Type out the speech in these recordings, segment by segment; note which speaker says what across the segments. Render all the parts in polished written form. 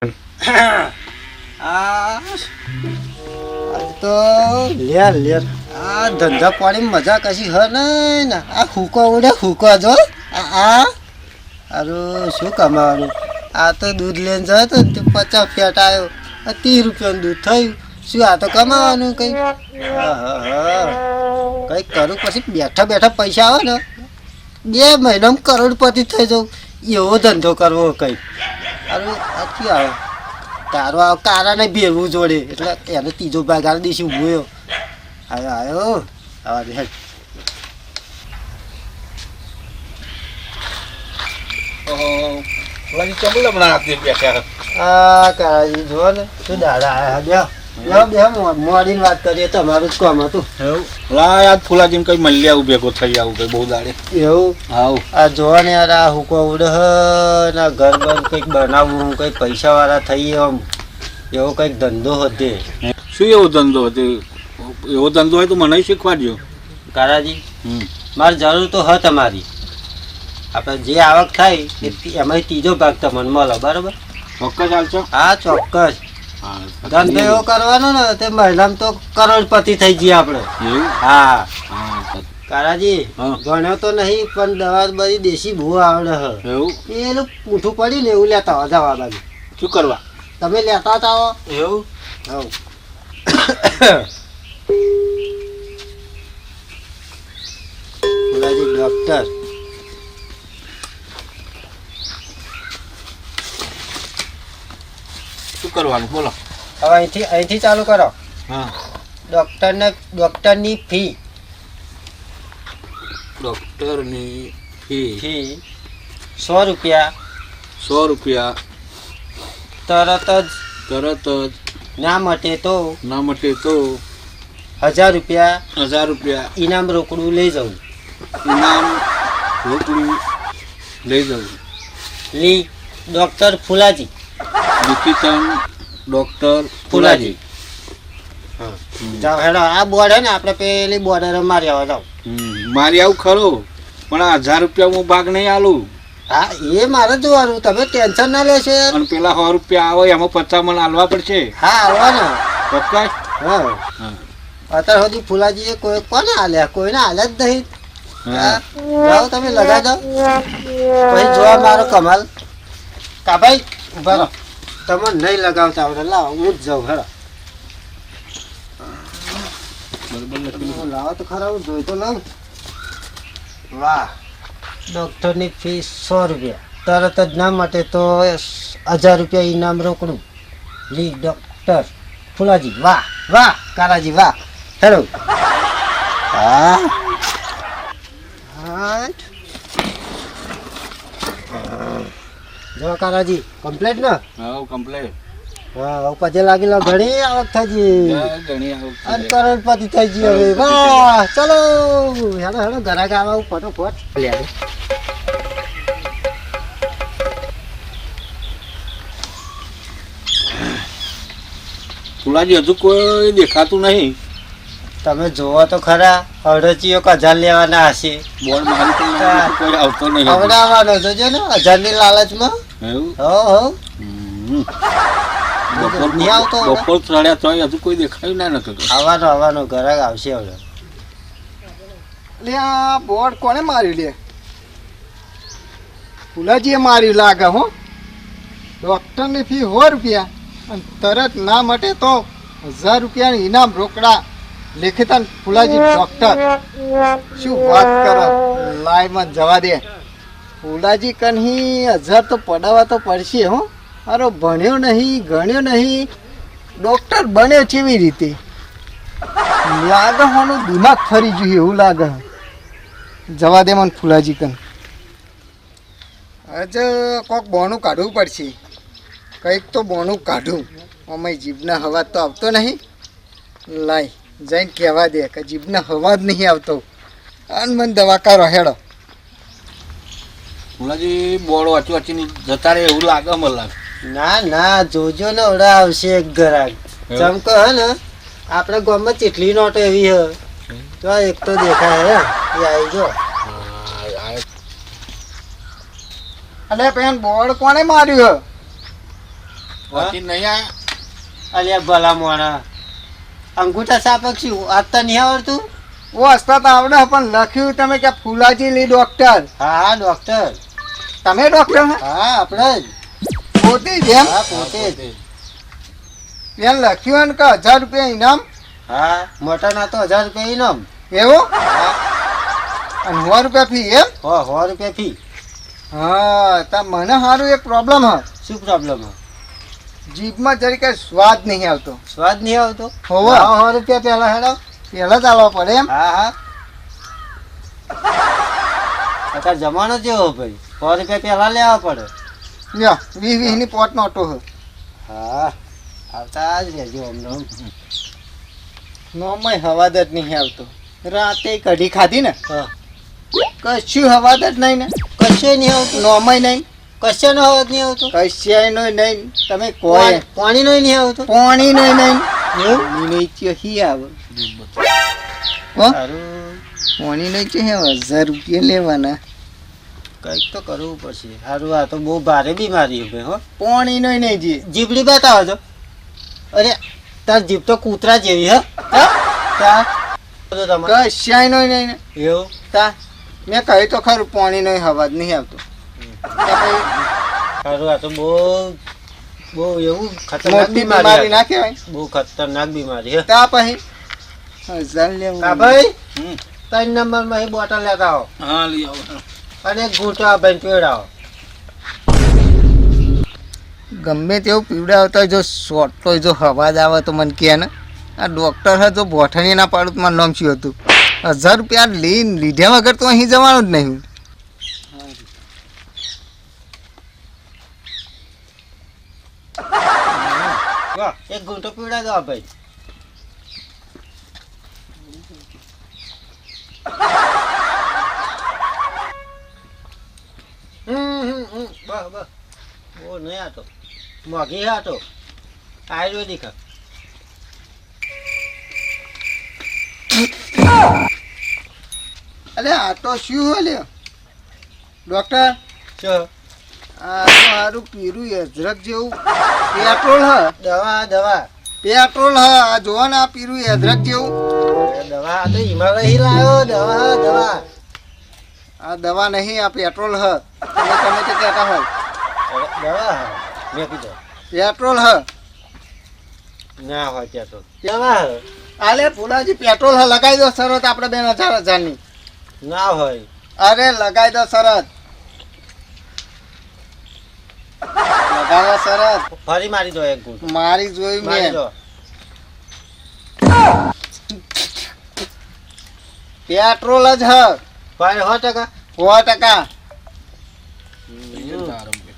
Speaker 1: आज तो लेर लेर धंधा पानी मजा कशी ह नहीं ना हुको उड़े हुको जो अरे शू कमाવાનું આ તો દૂધ લઈને જાય તો 50 ફેટ આવ્યો 30 રૂપિયાનું દૂધ થયું શું આ તો કમાવાનું કઈ કઈ કરું પછી બેઠા બેઠા પૈસા આવે ને 2 મહિનામાં કરોડપતિ થઈ જાઉં એવો ધંધો કરવો કઈ અરે આ શું આવે તારો આ કારાને ભેરવું જોડે એટલે એને ત્રીજો ભાગ આલી દઈશું ઉભો આવ્યો આવા દે
Speaker 2: લગી ચમલા બના આપી બેઠા
Speaker 1: આ કારાજી જો ને શું દાદા આયા બે મોડીની વાત કરીએ તમારું જ કામ હતું
Speaker 2: એવું લા યાદ ફુલાજીને કઈ મળી આવું ભેગો થઈ આવું કઈ બહુ દાડે
Speaker 1: એવું
Speaker 2: હાવ
Speaker 1: આ જોવા ને યાર આ હુકો ઉડે ના ઘર બર કંઈક બનાવવું કંઈક પૈસા વાળા થઈએ આમ એવો કંઈક ધંધો હતે
Speaker 2: શું એવો ધંધો હતો એવો ધંધો હોય તો મને શીખવાડજો
Speaker 1: કારાજી મારી જરૂર તો હ તમારી આપણે જે આવક થાય એમાં ત્રીજો ભાગ તમને મળે બરાબર
Speaker 2: ચોક્કસ હાલશો
Speaker 1: હા ચોક્કસ ધંધો એવો કરવાનો ને તે મહિનામાં તો કરોડપતિ થઈ જઈએ આપણે
Speaker 2: એવું
Speaker 1: હા
Speaker 2: હા
Speaker 1: કારાજી ભણ્યો તો નહીં પણ દવા બધી દેશી ભૂ આવડે હ
Speaker 2: એવું
Speaker 1: એનું પૂઠું પડી ને એવું લેતા હો જવા બાજુ
Speaker 2: શું કરવા
Speaker 1: તમે લેતા હતા
Speaker 2: એવું
Speaker 1: હવ ફુલાજી ડોક્ટર
Speaker 2: શું કરવાનું બોલો
Speaker 1: હવે અહીંથી ચાલુ કરો
Speaker 2: હા
Speaker 1: ડોક્ટરની ફી
Speaker 2: ડૉક્ટરની ફી
Speaker 1: ફી 100 રૂપિયા
Speaker 2: 100 રૂપિયા
Speaker 1: તરત જ ના મટે તો
Speaker 2: ના મટે તો
Speaker 1: 1000 રૂપિયા
Speaker 2: 1000 રૂપિયા
Speaker 1: ઇનામ રોકડું લઈ જવું
Speaker 2: ઇનામ રોકડું લઈ જવું
Speaker 1: લી ડોક્ટર ફુલાજી
Speaker 2: નિકિતન ડૉક્ટર ફુલાજી
Speaker 1: જાઓ હેડો આ બોર્ડ હે ને આપણે પેલી બોર્ડર મારી આવો જાઓ
Speaker 2: મારી આવું ખરો પણ 1000 રૂપિયા હું ભાગ નહીં આલું
Speaker 1: હા એ મારે જોવાનું તમે ટેન્શન ના લેશો
Speaker 2: અને પેલા 100 રૂપિયા આવે એમાં 50 મને આલવા પડશે
Speaker 1: હા આવવા ને
Speaker 2: ચોક્કસ
Speaker 1: હા અત્યાર સુધી ફુલાજીએ કોને આલ્યા કોઈને આલ્યા જ નહીં જાઓ તમે લગાવી દો પછી જોવા મારો કમાલ કાભાઈ ઉભા રહો તમે નહીં લગાવતા આવડે લાવો હું જ જાઉં હેડો લાવો તો ખરા હું જોઈ તો લઉં વાહ ડૉક્ટરની ફીસ 100 રૂપિયા તરત જ ના માટે તો 1000 રૂપિયા ઇનામ રોકડું લી ડૉક્ટર ફુલાજી વાહ વાહ કારાજી વાહ હેલો હા જો કારાજી કમ્પ્લીટ ને
Speaker 2: હા કમ્પ્લેટ
Speaker 1: હા પછી લાગેલો ઘણી આવક થઈ ગઈ
Speaker 2: ઘણી આવક
Speaker 1: અને કરોડપતિ થઈ ગઈ હવે વાહ ચલો હેડો હેડો ઘરાક આવા ફટોફટ
Speaker 2: ફુલાજી હજુ કોઈ દેખાતું નહીં
Speaker 1: તમે જોવો તો ખરા અડચીઓ 1000 લેવાના હશે
Speaker 2: બોર્ડ મારી પણ કોઈ આવતો નહીં
Speaker 1: આવડાવવાનો જોજો ને 1000 ની લાલચમાં
Speaker 2: એવું
Speaker 1: હો નહીં આવતો
Speaker 2: બપોર 3:30 હજુ કોઈ દેખાયું ના નતું
Speaker 1: આવવાનો ઘરાક આવશે હવે
Speaker 3: લે આ બોર્ડ કોને માર્યું લે ફુલાજીએ માર્યું લાગે હો ડૉક્ટરની ફી 100 રૂપિયા અને તરત ના મટે તો 1000 રૂપિયાનું ઇનામ રોકડા લેખિતન ફુલાજી ડૉક્ટર શું વાત કરો લાઈમાં જવા દે ફુલાજી કન્હી 1000 તો પડાવવા તો પડશે હો અરે ભણ્યો નહીં ગણ્યો નહીં ડૉક્ટર બન્યો કેવી રીતે લાગે હોનું દિમાગ ફરી ગયું એવું લાગે જવા દે મને ફુલાજી કન આજે કોક બોનું કાઢવું પડશે કંઈક તો બોનું કાઢું અમે જીભના હવા તો આવતો નહીં લાય જઈને કહેવા દે કે જીભના હવા જ નહીં આવતો અને મને દવા કરો હેડો
Speaker 2: ફુલાજી બોર્ડ વાંચી વાંચીને જતા રહે એવું લાગે મને લાગે
Speaker 1: ના જોજો ને ઓડા આવશે એક ઘરાક ચમકો હે ને આપણે ગામમાં કેટલી નોટો એવી હે તો એક તો દેખાય હે એ આવી જો
Speaker 3: અલે પેન બોર્ડ કોણે માર્યું
Speaker 2: વકીલ નહીં આયા
Speaker 1: અલ્યા ભલા મોણા અંગૂઠા સાપક શું આપતા નહીં આવડતું?
Speaker 3: વાંચતા તો આવડે પણ લખ્યું તમે કે ફુલાજી લી ડોક્ટર.
Speaker 1: હા હા ડોક્ટર.
Speaker 3: તમે ડોક્ટર હે?
Speaker 1: હા આપણે જ.
Speaker 3: પોતે જ એમ?
Speaker 1: હા પોતે જ.
Speaker 3: ત્યાં લખ્યું ને કે 1000 રૂપિયા ઇનામ.
Speaker 1: હા મોટાના તો 1000 રૂપિયા ઇનામ.
Speaker 3: એવું? અને 100 રૂપિયા ફી એમ?
Speaker 1: 100 રૂપિયા ફી.
Speaker 3: હા તો મને સારું એક પ્રોબ્લેમ હ.
Speaker 1: શું પ્રોબ્લેમ?
Speaker 3: જીભમાં જરીકે સ્વાદ નહીં આવતો.
Speaker 1: સ્વાદ નહીં આવતો?
Speaker 3: હોવે.
Speaker 1: 100 રૂપિયા પહેલા હેડો.
Speaker 3: પહેલા જ આવવા પડે એમ?
Speaker 1: હા હા અત્યારે જમાનો જેવો ભાઈ 100 રૂપિયા પહેલા લેવા પડે.
Speaker 3: લ્યો 20 ની પોટ નો ઓટો હ.
Speaker 1: હા આવતા જ રહેજો અમને.
Speaker 3: નોમય હવાદ જ નહીં આવતો. રાતે કઢી ખાધી ને
Speaker 1: હા
Speaker 3: કશું હવાદ જ નહીં ને
Speaker 1: કશે નહીં આવતું.
Speaker 3: નોમય નહીં
Speaker 1: કશે નો અવાજ નહીં આવતો.
Speaker 3: કશ્યાય નો નહીં તમે કોઈ
Speaker 1: પાણી નો નહીં આવતો.
Speaker 3: પાણી નો નહીં
Speaker 1: એવું?
Speaker 3: નહીં ચહી આવે હો
Speaker 1: સારું
Speaker 3: પાણી નો ચહી આવે 1000 રૂપિયા લેવાના
Speaker 1: કંઈક તો કરવું પડશે. સારું આ તો બહુ ભારે બીમારી છે હો.
Speaker 3: પાણી નો નહીં જી
Speaker 1: જીભડી બતાવો છો. અરે તાર જીભ તો કૂતરા જેવી હે. તા તો તમારે
Speaker 3: કશ્યાય નો નહીં ને
Speaker 1: એવું
Speaker 3: તા મેં કહ્યું તો ખરું પાણી નો હવાજ નહીં આવતો તો પછી
Speaker 1: સારું આ તો બહુ એવું ખતરનાક
Speaker 3: મોટી બીમારી
Speaker 1: બીમારી
Speaker 3: ના કહેવાય
Speaker 1: બહુ ખતરનાક બીમારી હે.
Speaker 3: તા પછી 1000 લેવું
Speaker 1: હા ભાઈ
Speaker 2: હમ.
Speaker 1: 3 નંબર માં એ બોટલ લેતા આવો
Speaker 2: હા લઈ આવો
Speaker 1: અને એક ઘૂંટો ભાઈ પીવડાવો.
Speaker 3: ગમે તેવું પીવડાવતા જો શોર્ટ તો જો અવાજ આવે તો મને કહે ને આ ડૉક્ટર હતો બોઠણી ના પાડું તો મારું નામ શું હતું 1000 રૂપિયા લીધા વગર તો અહીં જવાનું જ નહીં.
Speaker 1: વાહ એક ઘૂંટો પીવડા દો ભાઈ. બસ બસ બહુ નહીં આતો મોઘી હે આતો આયુર્વેદિક હે.
Speaker 3: અરે આ તો શું હોય લ્યો ડૉક્ટર
Speaker 1: શું
Speaker 3: આ તો સારું પીરું અજરક જેવું પેટ્રોલ હ
Speaker 1: દવા દવા
Speaker 3: પેટ્રોલ હ આ જોવો ને આ પીરું અજરક જેવું
Speaker 1: દવા આ તો હિમાલય લાવ્યો દવા દવા
Speaker 3: આ દવા નહીં આ પેટ્રોલ હ તમે તે કહેતા હોય
Speaker 1: દવા મેં કીધું
Speaker 3: પેટ્રોલ હ
Speaker 1: ના હોય ત્યાં તો દવા
Speaker 3: આલે ફુલાજી પેટ્રોલ હ લગાવી દો શરત આપણે 2000 ની
Speaker 1: ના હોય.
Speaker 3: અરે લગાવી દો શરત લગાવો શરત
Speaker 1: ફરી મારી દો એક ઘૂંટો
Speaker 3: મારી જોઈ
Speaker 1: મારી
Speaker 3: મેં
Speaker 1: દો.
Speaker 3: પેટ્રોલ જ હ
Speaker 1: ફરી 100%.
Speaker 3: 100%.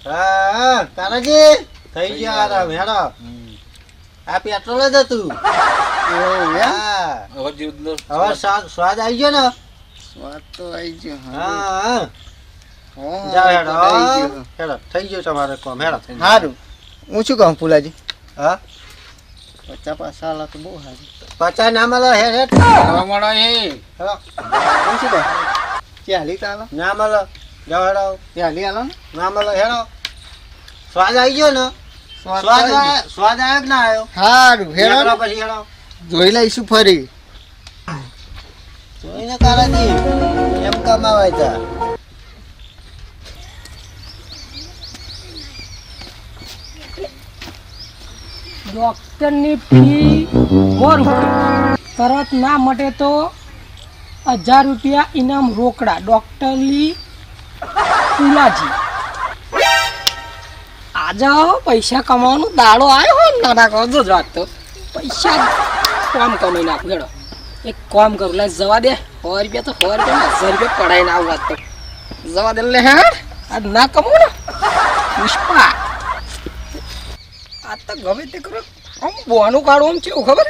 Speaker 1: હા તારાજી થઈ ગયો આરામ હેડો. આ પેટ્રોલ જ હતું.
Speaker 3: એવું એમ?
Speaker 1: હા
Speaker 2: હવે જીવ
Speaker 1: હવે સ્વાદ આવી ગયો ને.
Speaker 3: સ્વાદ તો આવી ગયો
Speaker 1: હા
Speaker 3: હો,
Speaker 1: જાઓ
Speaker 3: તો
Speaker 1: હેડો
Speaker 3: આવી ગયો.
Speaker 1: હેડો થઈ ગયું તમારે કામ હેડો.
Speaker 3: હારું હું શું કહું ફુલાજી
Speaker 1: હા
Speaker 3: 50 પાસા તો બહુ સારું
Speaker 1: 50 ના મળે હેડ હેડ
Speaker 2: મળે એ
Speaker 1: હેડો.
Speaker 3: હું શું કહું 40 ચાલો
Speaker 1: ના મળે જાઓ હેડો.
Speaker 3: 40 આલો ને
Speaker 1: ના મળે હેડો. સ્વાદ આવી ગયો ને.
Speaker 3: સ્વાદ
Speaker 1: સ્વાદ
Speaker 3: તો આવી ગયો.
Speaker 1: સ્વાદ આવ્યો કે ના આવ્યો?
Speaker 3: હારું
Speaker 1: હેડો
Speaker 3: હેડો
Speaker 1: પછી હેડો.
Speaker 3: જોઈ લઈશું ફરી
Speaker 1: જોઈને કારાજી એમ કમાવાય તા.
Speaker 4: ડૉક્ટરની ફી 100 રૂપિયા તરત ના મટે તો 1000 રૂપિયા ઇનામ રોકડા ડૉક્ટરની ફુલાજી. આજે પૈસા કમાવાનો દાડો આવ્યો હોય ને નાના કરજો જ વાત તો પૈસા કામ કમાઈ નાખું હેડો. એક કામ કરું લે જવા દે 100 રૂપિયા તો 100 રૂપિયા 1000 રૂપિયા પડાઈ ના વાત તો જવા દે લે હેડ આજ ના કમાવું ને પુષ્પા આ તો ગમે તે કરો આમ બોનું કાઢું આમ કેવું ખબર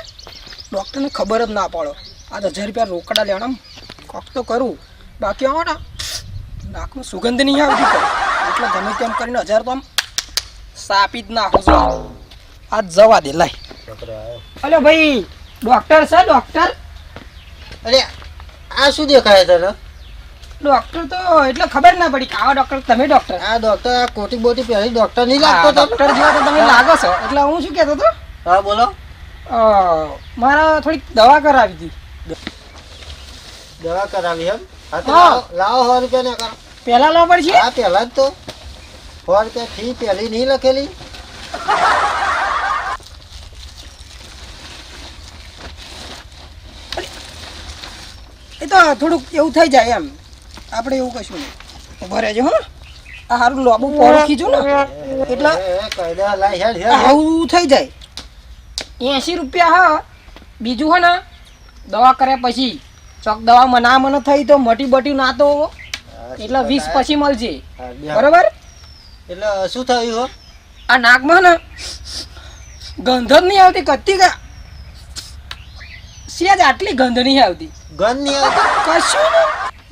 Speaker 4: ડૉક્ટરને ખબર જ ના પડો આ 1000 રૂપિયા રોકડા લેવાના આમ કોક તો કરું બાકી આવો ને નાકમાં સુગંધ નહીં આવતી તો એટલે ગમે તેમ કરીને 1000 તો આમ સાપી જ નાખો છો આજ જવા દે લાય. હલો ભાઈ ડૉક્ટર છે ડૉક્ટર?
Speaker 1: અરે આ શું દેખાય તને?
Speaker 4: ડોક્ટર તો એટલે ખબર ના પડી કે આવા ડોક્ટર તમે ડોક્ટર
Speaker 1: આ ડોક્ટર આ કોટી બોટી પહેરી ડોક્ટર નહીં લાગતો તો
Speaker 4: ડોક્ટર જેવા તો તમે લાગો છો એટલે હું શું કહેતો હતો
Speaker 1: હા બોલો
Speaker 4: મારા થોડીક દવા કરાવી હતી
Speaker 1: દવા કરાવી એમ હા તો
Speaker 4: હા.
Speaker 1: લાવો 100 રૂપિયા ને કરો
Speaker 4: પહેલા લાવવા પડશે
Speaker 1: હા પહેલા જ તો 100 રૂપિયા ફી પહેલી નહીં લખેલી
Speaker 4: એ તો થોડુંક એવું થઈ જાય એમ આપણે એવું કશું નહીં ઉભા રહેજો હો આ સારું લોબુ પોળું ખીચું ને એટલે
Speaker 1: કહી દે લાઈ હેડ હેડ
Speaker 4: આવું થઈ જાય 80 રૂપિયા હા બીજું હે ને દવા કર્યા પછી ચોક દવામાં ના મને થઈ તો મટી બટી ના તો એટલે 20 પછી મળશે
Speaker 1: હા, બે.
Speaker 4: બરોબર
Speaker 1: એટલે શું થયું હો
Speaker 4: આ નાકમાં ને ગંધ જ નહીં આવતી કત્તી કા સેજ આટલી ગંધ નહીં આવતી
Speaker 1: ગન નહીં આવતું
Speaker 4: કશું ને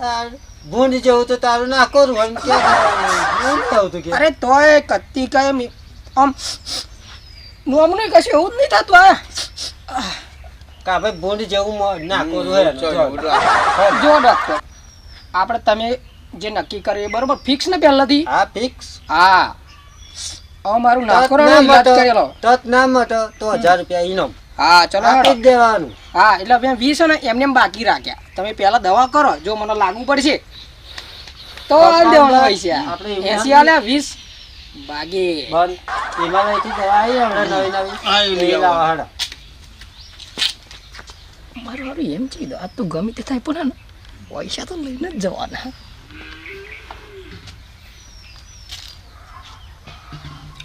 Speaker 1: આ ભૂંડ જેવું તો તારું ના કરું એમ કે નહીં આવતું કે
Speaker 4: અરે તોય કત્તી કાયમ આમ નોમ નહીં કશું એવું જ નહીં થતું આ
Speaker 1: કા ભાઈ ભૂંડ જેવું ના કરું હે
Speaker 2: જો
Speaker 4: જો ડોક્ટર આપણે તમે જે નક્કી કર્યું એ બરોબર ફિક્સ ને પહેલાથી
Speaker 1: હા ફિક્સ
Speaker 4: હા હવે મારું નાકોરાનો ઈલાજ કરેલો
Speaker 1: તત ના મટો તો 1000 રૂપિયા ઇનામ
Speaker 4: હા ચલો
Speaker 1: આપી
Speaker 4: હેડો.
Speaker 1: જ દેવાનું
Speaker 4: હા એટલે અમે 20 ને એમને એમ બાકી રાખ્યા તમે પહેલા દવા કરો જો મને લાગુ પડશે તો આ દેવાના પૈસા
Speaker 1: આપણે
Speaker 4: 80 આલે 20 બાકી
Speaker 1: બંધ હિમાલયથી દવા આવી હમણાં નવી
Speaker 2: હા, એ
Speaker 1: નવી
Speaker 2: લઈ
Speaker 1: એ લાવો
Speaker 2: આવો.
Speaker 1: હેડો.
Speaker 4: મારું હારું એમ છે આ તો ગમે તે થાય પણ પૈસા તો લઈને જ જવાના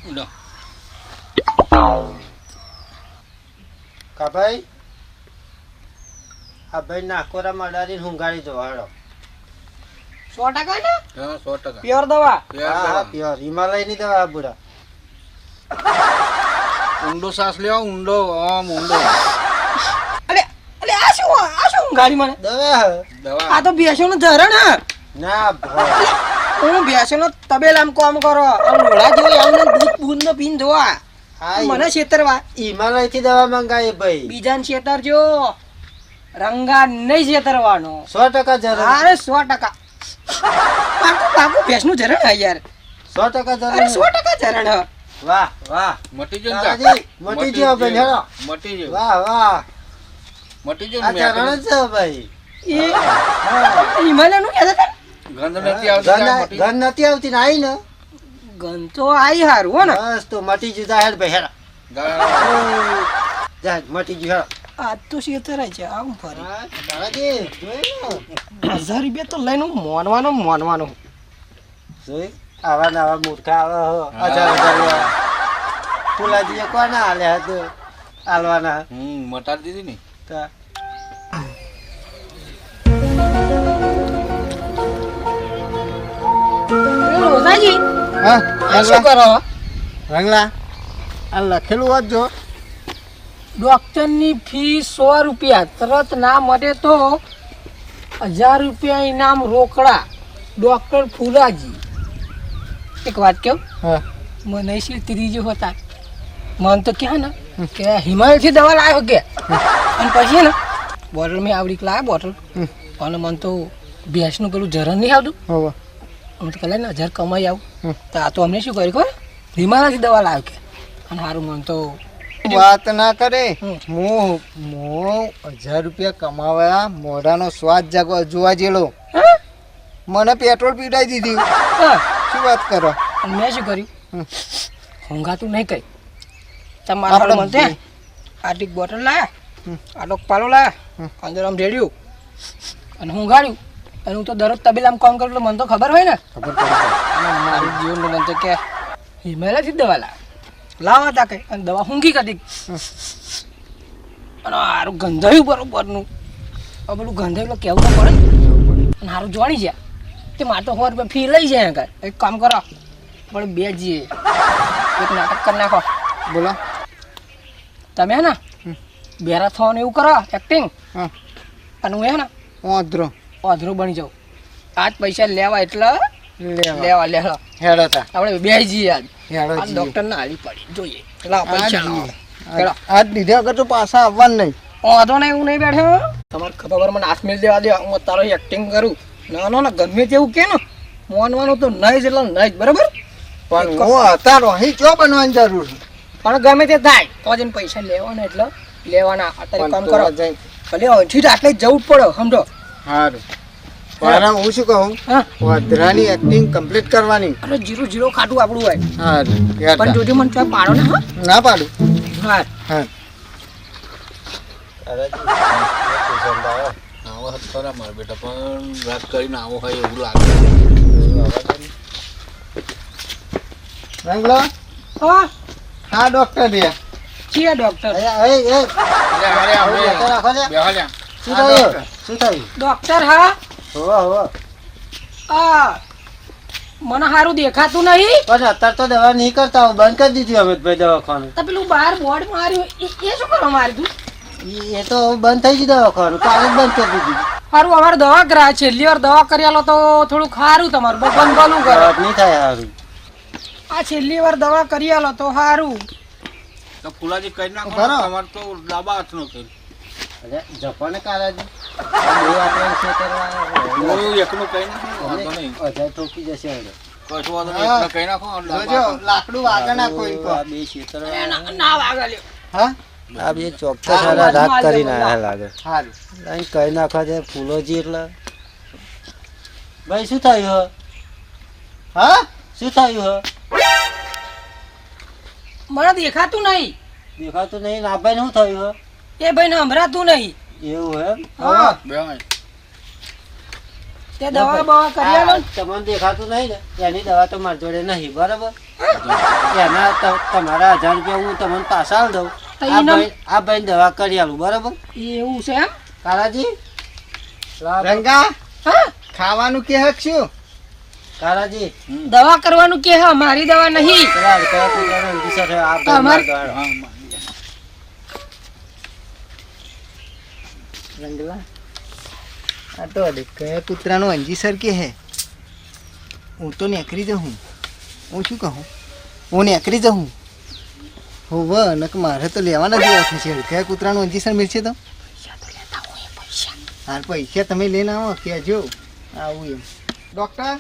Speaker 2: લો.
Speaker 1: કા ભાઈ આ ભાઈ નાકોરા મડારીને હુંગાડી દો હેડો
Speaker 4: 100% ને
Speaker 2: હા 100%.
Speaker 4: પ્યોર દવા
Speaker 2: પ્યાર
Speaker 1: હા
Speaker 2: દવા.
Speaker 1: પ્યોર હિમાલયની દવા આ બુડા
Speaker 2: ઊંડો શ્વાસ લેવો ઊંડો આમ ઊંડો
Speaker 4: અલે અલે આ શું ગાડી મને
Speaker 1: દવા હે.
Speaker 2: દવા
Speaker 4: આ તો બેસોનું ધરણ હે
Speaker 1: ના ભાઈ
Speaker 4: હું બેસોનો તબેલામ કામ કરો આમ લોડા જેવો આમને દૂધ બૂંદ નો પીન ધોવા
Speaker 1: આ
Speaker 4: મને છેતરવા
Speaker 1: હિમાલયથી દવા મંગાવી ભાઈ
Speaker 4: બીજાને છેતરજો રંગા નહીં છેતરવાનો
Speaker 1: 100% જરૂર
Speaker 4: અરે 100% પાકું ભેંસનું ઝરણ હે યાર
Speaker 1: 100%
Speaker 4: અરે
Speaker 1: જરૂર
Speaker 4: 100% ઝરણ હે
Speaker 1: વાહ વાહ
Speaker 2: મટી જો
Speaker 1: તારાજી, મટી ગયો ભાઈ, હેડો.
Speaker 2: મટી જો
Speaker 1: વાહ વાહ
Speaker 2: મટી જો
Speaker 1: આ ચરણ જ છે ભાઈ
Speaker 4: એ હિમાલયનું કહેતા હતા
Speaker 2: ગંધ નથી આવતી
Speaker 1: ગન
Speaker 2: મટી
Speaker 1: ગન નથી આવતી ને આઈ ને
Speaker 4: ગન તો આઈ હારું હો ને
Speaker 1: બસ તો મટી જતા હેડ ભાઈ હેડ જા મટી ગયું હેડ
Speaker 4: આ તો છેતરાય છે આમ ફરી
Speaker 1: હા, તારાજી જોઈ ને
Speaker 4: 1000 રૂપિયા તો લઈને મોનવાનું
Speaker 1: જોઈ આવા ને આવા મૂર્ખા આવે હો 1000 લેવા ફુલાજીએ કોને આલ્યા હતું આલવાના
Speaker 2: મટાડી દીધી ને
Speaker 1: તા
Speaker 4: રોજાજી
Speaker 3: હા
Speaker 4: આ શું કરો
Speaker 3: રંગલા આ લખેલું વાંચજો
Speaker 4: ડોક્ટરની ફી 100 રૂપિયા તરત ના મળે તો 1000 રૂપિયા ઇનામ રોકડા ડોક્ટર ફુલાજી એક વાત કેવું
Speaker 3: હા
Speaker 4: મને શી ત્રીજો હતા મન તો ક્યાં ને કે હિમાલયથી દવા લાવ્યો કે અને પછી ને બોટલ મેં આવડી લાવ્યા બોટલ અને મન તો ભેંસનું પેલું ઝરણ નહીં આવતું
Speaker 3: હવે
Speaker 4: અમે તો કલાક ને 1000 કમાઈ આવું તો આ તો અમને શું કર્યું ખબર હિમાલયથી દવા લાવ્યો કે અને સારું મન તો
Speaker 3: વાત ના કરે
Speaker 4: હમ.
Speaker 3: હું 1000 રૂપિયા કમાવ્યા મોઢાનો સ્વાદ જાગવા જોવા જેલો
Speaker 4: હા?
Speaker 3: મને પેટ્રોલ પીડાઈ દીધી
Speaker 4: હા.
Speaker 3: શું વાત કરો
Speaker 4: અને મેં શું કર્યું
Speaker 3: હમ.
Speaker 4: ઊંઘાતું નહીં કઈ તમારા
Speaker 3: આપણે
Speaker 4: મન તે આટલી બોટલ લાયા આટલો પાલો લાયા અંદર આમ રેડ્યું અને ઊંઘાડ્યું અને હું તો દરરોજ તબેલામાં કામ કરું એટલે મને તો ખબર હોય ને
Speaker 3: ખબર પડી
Speaker 4: અને મારું જીવનનું મન તો કે હિમાલયથી જ દવા લાવા હતા કઈ અને દવા ઊંઘી કાઢી અને સારું ગંધાયું બરોબરનું હવે પેલું ગંધાયું એટલે કેવું તો પડે ને. અને સારું જોડી જાય તે મારે તો 100 રૂપિયા ફી લઈ જાય કાંઈ એક કામ કરો પણ બે જઈએ એક નાટક કરી નાખો
Speaker 3: બોલો
Speaker 4: તમે હે ને બેરા થવાનું એવું કરો એક્ટિંગ
Speaker 3: હા
Speaker 4: અને હું હે ને
Speaker 3: ઓધરો
Speaker 4: અધરું બની જાઉં આજ પૈસા લેવા એટલે
Speaker 3: લેવા
Speaker 4: લેવા
Speaker 3: હેડો તા
Speaker 4: આપણે બે જઈએ આજ
Speaker 3: હેડો
Speaker 4: આ
Speaker 3: જીએ.
Speaker 4: ડોક્ટર ને હાલી પડી જોઈએ લાવો પૈસા લાવો હેડો.
Speaker 3: આજ લીધા વગર તો પાછા આવવાનું નહીં
Speaker 4: વાંધો નહીં એવું નહીં બેઠો તમારે ખબર મને હાથ મેળ દેવા દે હું તારો એક્ટિંગ કરું ના ના ગમે તેવું કે ને મોનવાનું તો નહીં જ એટલે નહીં જ, બરાબર?
Speaker 3: પણ હું અત્યારે અહીં ચો બનવાની જરૂર છે.
Speaker 4: પણ ગમે તે થાય તો જઈને પૈસા લેવાના એટલે લેવાના. અત્યારે કામ કરો
Speaker 3: જઈ
Speaker 4: ભલે અહીંથી જ આટલે જ જવું જ પડે, સમજો.
Speaker 3: સારું પણ હું શું કહું,
Speaker 4: હા
Speaker 3: વધરાની એક્ટિંગ કમ્પ્લીટ કરવાની.
Speaker 4: અને 0-0 ખાટું આપણું હોય.
Speaker 3: સારું
Speaker 4: પણ જોજો મને ચોય પાડો ને. હા
Speaker 3: ના પાડું.
Speaker 4: હા
Speaker 3: હા
Speaker 2: આવો હાથ ખરા મારા બેટા, પણ રાત કરીને આવો હોય એવું લાગે.
Speaker 3: રંગલો
Speaker 4: હા
Speaker 3: હા ડોક્ટર રે.
Speaker 4: છીએ ડોક્ટર.
Speaker 1: શું થયું? શું થયું?
Speaker 4: ડોક્ટર હા
Speaker 1: હોવા હોવા.
Speaker 4: આ મને સારું દેખાતું નહીં.
Speaker 1: પણ અત્યારે તો દવા નહીં કરતા, હું બંધ કરી દીધી અમિતભાઈ દવાખાનું.
Speaker 4: તો પેલું બહાર બોર્ડ માર્યું એ શું કરવા માર્યું?
Speaker 1: એ તો બંધ થઈ ગયું દવાખાનું, કાલે જ બંધ કરી દીધી.
Speaker 4: સારું અમારે દવા કરાય, છેલ્લી વાર દવા કરી આલો તો થોડું સારું, તમારું ભગવાન ભલું કરે.
Speaker 1: દવા જ નહીં થાય સારું.
Speaker 4: આ છેલ્લી વાર દવા કરી આલો તો સારું.
Speaker 2: તો ફુલાજી કઈ નાખો,
Speaker 3: બરાબર.
Speaker 2: તમારે તો ડાબા હાથનો કરી.
Speaker 1: અરે જપાને કારાજી બે આપણે છે કરવા
Speaker 2: હું એકનું કઈ નાખો, વાંધો નહીં.
Speaker 1: અજાય ઠોકી જશે હવે.
Speaker 2: કશો વાંધો નહીં, એકનું કઈ નાખો અને ડાબા
Speaker 3: જોજો
Speaker 2: હાથનું.
Speaker 3: લાકડું વાગે ના કોઈ
Speaker 1: આ બે ખેતર
Speaker 4: ના વાગા લ્યો.
Speaker 3: હા
Speaker 1: આ બે ચોક્કસ સારા રાત કરીને આયા લાગે.
Speaker 3: સારું
Speaker 1: અહીં કઈ નાખવા છે ફૂલોજી એટલે. ભાઈ શું થયું હે?
Speaker 3: હા
Speaker 1: શું થયું હે?
Speaker 4: મને દેખાતું નહીં.
Speaker 1: દેખાતું નહીં ને આ ભાઈને શું થયું હે?
Speaker 4: એ ભાઈને સંભળાતું નહીં.
Speaker 1: એવું એમ?
Speaker 4: હા
Speaker 2: બેવાય.
Speaker 4: તે દવા બવા કરી આલો ને.
Speaker 1: તમને દેખાતું નહીં ને એની દવા તો મારી જોડે નહીં, બરાબર? એના તમારા 1000 રૂપિયા હું તમને પાછા આલ દઉં.
Speaker 4: તો
Speaker 1: આ
Speaker 4: ઈનામ?
Speaker 1: ભાઈને દવા કરી આલું, બરાબર?
Speaker 4: એવું છે એમ?
Speaker 1: કારાજી
Speaker 3: રંગા
Speaker 4: હા
Speaker 3: ખાવાનું કે હક શું?
Speaker 1: કારાજી
Speaker 4: દવા કરવાનું કે હા, મારી દવા નહીં.
Speaker 1: પેલા કયા કૂતરાનો ઊંઘી છે, આ
Speaker 4: તમારે-
Speaker 1: ભાઈ
Speaker 2: હા,
Speaker 3: રંગલા આ તો કયા કૂતરાનો અંજીસર કે હે. હું તો નેકરી જાઉં. હું શું કહું, હું નેકરી જાઉં. હોવ નક મારે તો લેવાના જ એવા છે. કયા કૂતરાનું અંજીસર મળશે તો હાર પૈસા તમે લઈને આવો કહેજો આવું એમ. ડૉક્ટર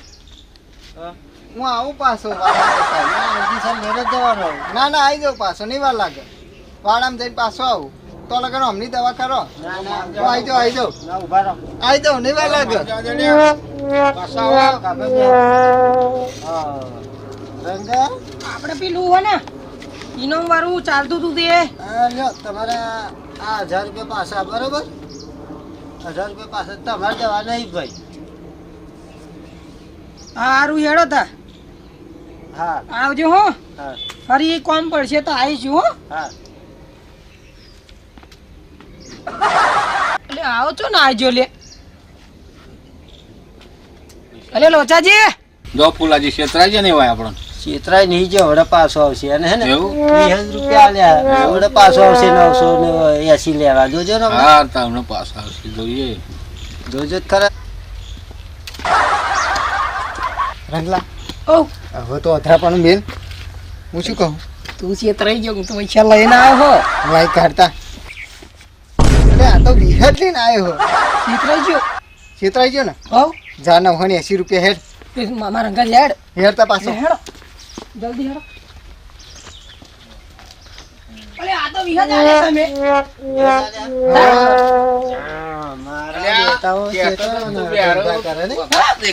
Speaker 3: હું આવું પાછો
Speaker 1: અંજીસર લઈને જ જવાનો.
Speaker 3: ના ના આવી જાઉં પાછો, નહીં વાર લાગે. વાડામાં જઈને પાછો આવું તો લગન અમની દવા કરો.
Speaker 1: ના ના
Speaker 3: તો આવી જાઉં
Speaker 1: ના ઉભા રહો.
Speaker 3: આવી જાઉં નહીં વાર લાગે.
Speaker 1: પાછા આવો, કાપે બે. હા. રંગા
Speaker 4: આપણે પેલું હોય ને ઇનામ વાળું ચાલતું હતું તે.
Speaker 1: આ લ્યો તમારે આ 1000 રૂપિયા પાછા, બરોબર? 1000 રૂપિયા પાછા તમારે દવા નહીં ભાઈ.
Speaker 4: સારું હેડો તા
Speaker 1: હા
Speaker 4: આવજો હો.
Speaker 1: હા
Speaker 4: ફરી કોમ પડશે તો આવીશું હો.
Speaker 1: હા.
Speaker 4: એટલે આવો છો ને આવજો લે. અલે લોચાજી
Speaker 2: જો ફુલાજી છેતરાય છે ને એવાય આપણને.
Speaker 1: છેતરાય નહીં, જો હવે પાછો આવશે અને હે ને
Speaker 2: એવું?
Speaker 1: 20 રૂપિયા આલ્યા, હવે પાછો આવશે 980 લેવા. જોજો ને હમણાં.
Speaker 2: હા, તમને પાછા આવશે જોઈએ.
Speaker 1: જોજો જ ખરા.
Speaker 3: રંગલા
Speaker 4: ઓ
Speaker 3: હવે તો અથડાપણું મેલ. હું શું કહું,
Speaker 4: તું છેતરાઈ ગયો, હું તો પૈસા લઈને આવ્યો હો.
Speaker 3: વાય કાઢતા અરે આ તો વિહત લઈને આવ્યો હો.
Speaker 4: છેતરાઈ ગયો
Speaker 3: છેતરાઈ ગયો ને.
Speaker 4: હો.
Speaker 3: જા 980 રૂપિયા હેડ
Speaker 4: એ મામા રંગા લેડ
Speaker 3: હેડતા પાછો.
Speaker 4: હેડો જલ્દી હેડો. અલે આ તો વિહત આલે તમે.
Speaker 1: મારા બેટાઓ છેતરવાના ધંધા કરે ને.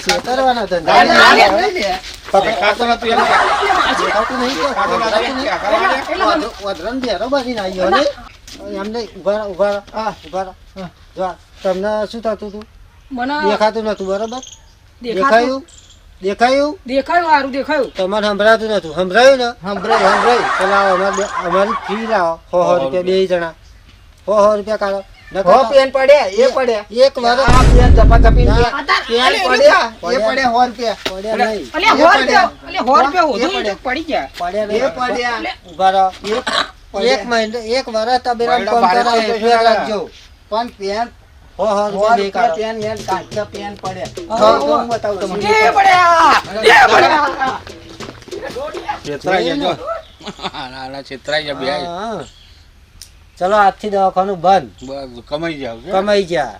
Speaker 1: છેતરવાના
Speaker 4: અલે
Speaker 1: ધંધા.
Speaker 4: આ લે, લઈ લે.
Speaker 2: દેખાતો નથી એને.
Speaker 1: દેખાતું નહીં કે? દેખાતું નહીં? વધરણ બેરો બાંધીને આવ્યો ને. એમને ઉભા રહો, ઉભા રહો. હા, ઉભા રહો. હા, જો આ તમને શું થતું હતું?
Speaker 4: મને
Speaker 1: દેખાતું નતું, બરોબર?
Speaker 4: દેખાતું
Speaker 1: દેખાયું?
Speaker 4: દેખાયું, સારું દેખાયું.
Speaker 1: તમારે સંભળાતું નતું, સંભળાયું ને?
Speaker 3: સંભળાય
Speaker 1: તો લાવો, અમારી ફી લાવો. 100 રૂપિયા બે જણા. 100 રૂપિયા કાઢો.
Speaker 3: હો પેન પડ્યા એ પડ્યા.
Speaker 1: એક વાર
Speaker 3: આ પેન ઝપાઝપી
Speaker 1: ના.
Speaker 3: પેન પડ્યા એ પડ્યા 100 રૂપિયા.
Speaker 1: પડ્યા નહીં.
Speaker 4: અલે
Speaker 3: એ
Speaker 4: 100
Speaker 3: પડ્યા.
Speaker 4: રૂપિયા, અલે 100 રૂપિયા હોધું
Speaker 3: એ
Speaker 4: ઈ તો પડી ગયા.
Speaker 1: પડ્યા
Speaker 3: એ
Speaker 1: નહીં.
Speaker 3: પડ્યા.
Speaker 1: ઉભા રહો.
Speaker 3: પડ્યા.
Speaker 1: એક મહિને, એક વર્ષ તબેલામાં
Speaker 3: પડ્યા
Speaker 1: કામ
Speaker 3: ભાડે
Speaker 1: કરાવે,
Speaker 3: તો
Speaker 1: એટલું રાખજો.
Speaker 3: પણ પેન
Speaker 1: 100
Speaker 3: 100
Speaker 1: રૂપિયા બે
Speaker 3: રૂપિયા
Speaker 1: કાઢો.
Speaker 3: પેન મેન કાચા પેન પડ્યા.
Speaker 4: હા.
Speaker 3: તો હું બતાવું તમને.
Speaker 4: એ પડ્યા, એ પડ્યા.
Speaker 2: છેતરાય છે જો. નાના છેતરાય છે બે.
Speaker 1: હા. ચલો આજથી દવાખાનું બંધ.
Speaker 2: બસ કમાઈ જાવ છે.
Speaker 1: કમાઈ ગયા.